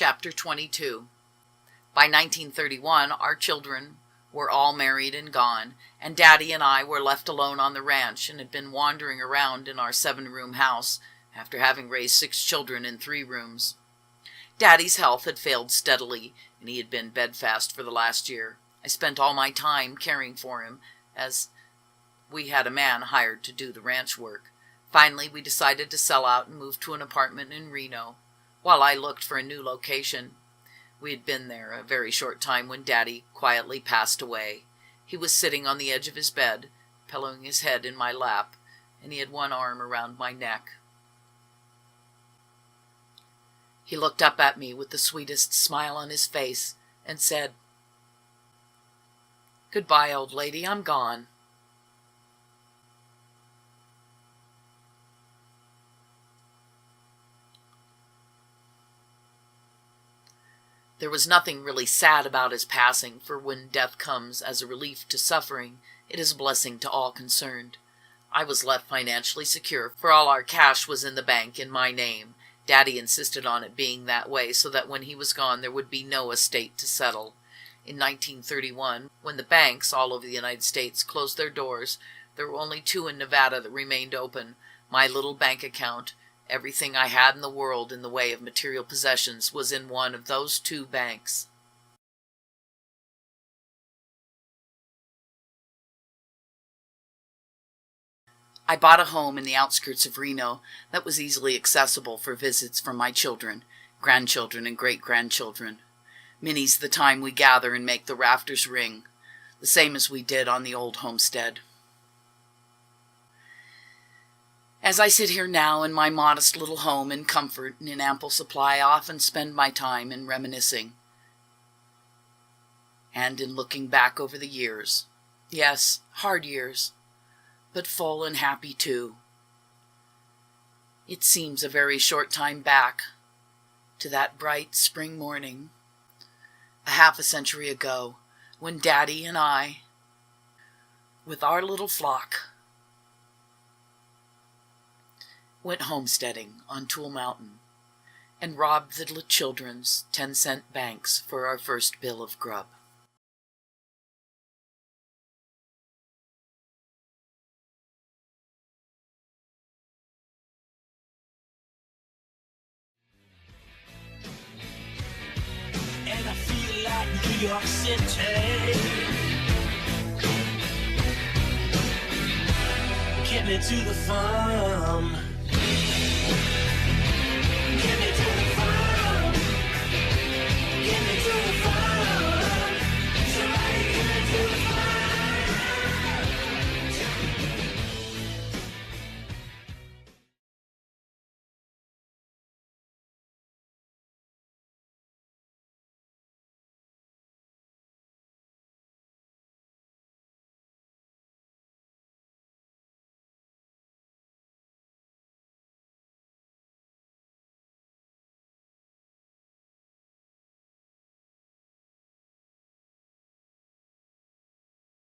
Chapter 22. By 1931, our children were all married and gone, and Daddy and I were left alone on the ranch and had been wandering around in our 7-room house after having raised 6 children in 3 rooms. Daddy's health had failed steadily, and he had been bedfast for the last year. I spent all my time caring for him, as we had a man hired to do the ranch work. Finally, we decided to sell out and move to an apartment in Reno, while I looked for a new location. We had been there a very short time when Daddy quietly passed away. He was sitting on the edge of his bed, pillowing his head in my lap, and he had one arm around my neck. He looked up at me with the sweetest smile on his face and said, "Goodbye, old lady, I'm gone." There was nothing really sad about his passing, for when death comes as a relief to suffering, it is a blessing to all concerned. I was left financially secure, for all our cash was in the bank in my name. Daddy insisted on it being that way so that when he was gone there would be no estate to settle. In 1931, when the banks all over the United States closed their doors, there were only 2 in Nevada that remained open. My little bank account, everything I had in the world in the way of material possessions, was in one of those 2 banks. I bought a home in the outskirts of Reno that was easily accessible for visits from my children, grandchildren, and great-grandchildren. Many's the time we gather and make the rafters ring, the same as we did on the old homestead. As I sit here now in my modest little home in comfort and in ample supply, I often spend my time in reminiscing and in looking back over the years. Yes, hard years, but full and happy too. It seems a very short time back to that bright spring morning, a half a century ago, when Daddy and I, with our little flock, went homesteading on Tool Mountain and robbed the children's 10-cent banks for our first bill of grub. And I feel like New York City. Get me to the farm.